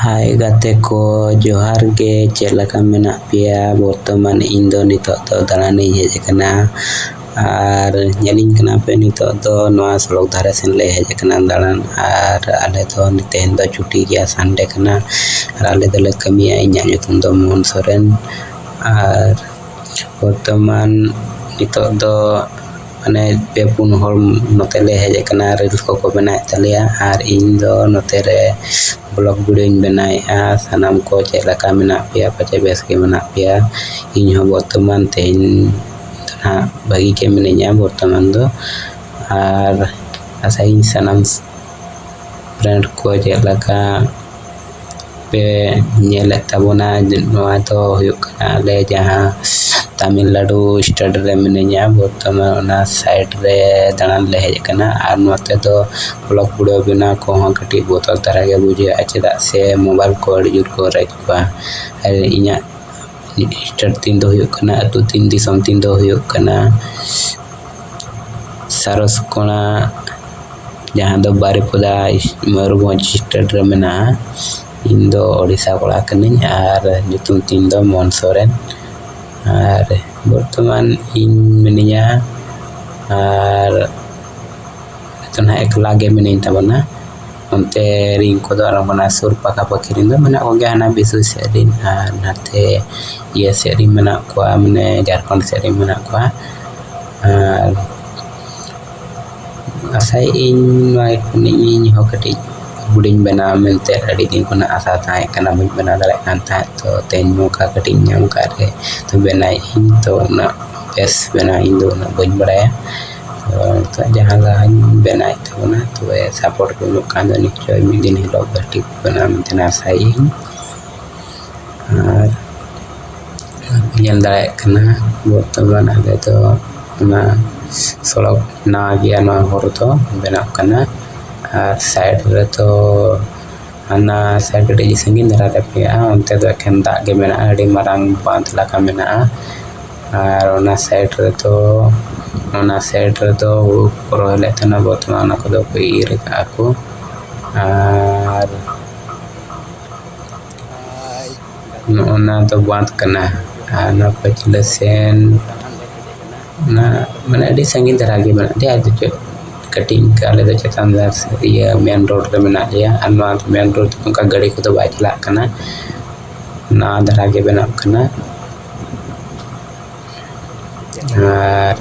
Hai gate ko johar ge chet leka menak pia bortoman ᱤᱧ ᱫᱚ ᱱᱤᱛᱚᱜ ᱫᱚ ᱫᱟᱬᱟᱱᱤᱧ ᱦᱮᱡ ᱟᱠᱟᱱᱟ ᱟᱨ ᱧᱮᱞᱤᱧ ᱠᱟᱱᱟ ᱯᱮ ᱱᱤᱛᱚᱜ ᱫᱚ ᱱᱚᱣᱟ ᱥᱚᱲᱚᱠ ᱫᱷᱟᱨᱮ ᱥᱮᱱ ᱞᱮ ᱦᱮᱡ ᱟᱠᱟᱱᱟ ᱫᱟᱬᱟᱱ ᱟᱨ ᱟᱞᱮ ᱫᱚ ᱛᱮᱦᱮᱧ ᱫᱚ ᱪᱷᱩᱴᱤ ᱜᱮᱭᱟ ᱥᱟᱱᱰᱮ ᱠᱟᱱᱟ ᱟᱨ ᱟᱞᱮ ᱫᱚᱞᱮ ᱠᱟᱹᱢᱤᱭᱟ ᱤᱧᱟᱹᱜ ᱧᱩᱛᱩᱢ ᱫᱚ ᱢᱳᱦᱚᱱ ᱥᱚᱨᱮᱱ ᱟᱨ ᱵᱚᱨᱛᱚᱢᱟᱱ ᱱᱤᱛᱚᱜ ᱫᱚ ᱢᱟᱱᱮ ᱯᱮ ᱯᱩᱱ ᱦᱚᱲ ᱱᱚᱛᱮ ᱞᱮ ᱦᱮᱡ ᱟᱠᱟᱱᱟ ᱨᱤᱞᱥ ᱠᱚ ᱵᱮᱱᱟᱣᱮᱫ ᱛᱟᱞᱮᱭᱟ ᱟᱨ ᱤᱧ ᱫᱚ ᱱᱚᱛᱮ ᱨᱮ ब्लॉग वीडियोᱧ ᱵᱮᱱᱟᱣᱮᱜᱼᱟ ᱥᱟᱱᱟᱢ ᱠᱚ ᱪᱮᱫ ᱞᱮᱠᱟ ᱢᱮᱱᱟᱜ ᱯᱮᱭᱟ ᱯᱟᱪᱮ ᱵᱮᱥ ᱜᱮ ᱢᱮᱱᱟᱜ ᱯᱮᱭᱟ ᱤᱧ ᱦᱚᱸ ᱵᱚᱨᱛᱚᱢᱟᱱ ᱛᱮᱦᱮᱧ ᱵᱷᱟᱹᱜᱤ ᱜᱮ ᱢᱤᱱᱟᱹᱧᱟ ᱵᱚᱨᱛᱚᱢᱟन ᱫᱚ ᱟᱨ ᱟᱥᱟᱭᱤᱧ ᱥᱟᱱᱟᱢ ᱯᱷᱨᱮন্ড ᱠᱚ ᱪᱮᱫ ᱞᱮᱠᱟ ᱯᱮ ᱧᱮᱞᱮᱫ ᱛᱟᱵᱚᱱᱟ ᱱᱚᱣᱟ ᱫᱚ ᱦᱩᱭᱩᱜ ᱠᱟᱱᱟ ᱟᱞᱮ ᱡᱟᱦᱟᱸ तामिलनाडु स्टेट रे मिनिया बर्तमान ओना साइड रे दाणन ले हेज कना आर नोते दो ब्लॉग वीडियो बिना को ह कटी बोतल तरह के बुझे चेदा से मोबाइल को जुर को रख बा आर इया स्टेट तीन दो हुयो कना अतु तीन दिसम तीन दो हुयो कना सरसकोना जहां दो बारिपदा मयूरभंज स्टेट रे मेना इन दो ओडिसा कोला कनिन आर जुतुम तीन दो मोहन सोरेन आर बर्तमान इन मिनिया आर तना एकला गे मिनिन तबना onte ring ko do arangona sur paka pakirin do mena oge hana bisu serin आर नाते ये सेरी मना को मने झारखंड सेरी मना को are asai in mai kuni in ho kati buding bena mente adi din kuna asa thai kana min bena dare kan tha to ten mo ka kati nyam ka re to bena in to na bes bena in do na boin baraya to jahan la bena to na to support ko lo kan ni choy min din hilo berti bena mentena sai ar nyal dare kana bortoman ade to na solok na gya na hor to bena kana आर side रे तो अना side रे संगीन धरा रे पे onte do ken da ge mena adi marang बांध लका मेना आर ओना साइड रे तो pro hele तना बर्तमान को दो पे ir का को आर ओना तो बांध कना आना पचले सेन ना माने adi संगीन धरा ge मेना दे आदि कटिंग काले दो चेतन ये मेन रोड रे मेना लिया अनवा मेन रोड का गाड़ी को तो बाइक ला कना ना धरा के बना कना आर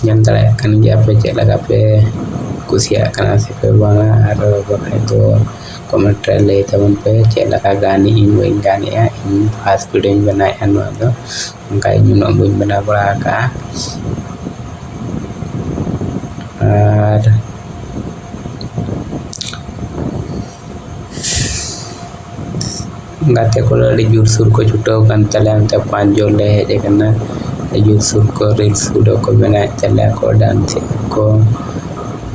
यंत्र कन गया पे चला का पे कुसिया कना से पे बांगा आर बखाय तो कमेंट ले तबन पे चला का गानी इन वइन गानी इन फास्ट वीडियो बनाए अनवा दो उनका इन नो बुन बना बड़ा का आर गाते को लड़ी जुर सुर को छुटो kan तले अंते पांच जो ले हेज कना जुर सुर को रील्स वीडियो को बनाए तले को डांस को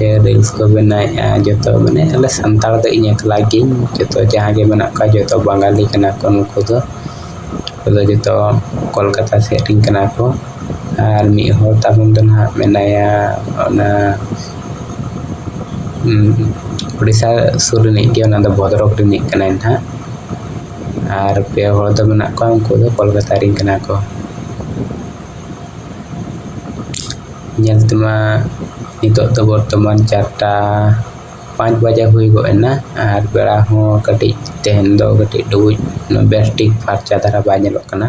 ये रील्स को बनाए जतो माने अले संताल दो इन एकला गिन जतो जहां के बना का जतो बंगाली कना को नुको दो जतो कोलकाता से रिंग कना को आर मी हो ताबुन दना मेनाया ओना ओडिसा सुर नि के ओना द भद्रक रि नि कना था आर पे हो द मना को उनको दो कोलकाता रिंग कना को nyal tuma nito to bortoman 4:05 baja hui go na ar bera ho kati tehen do kati duit no bestik farcha dara banyak kana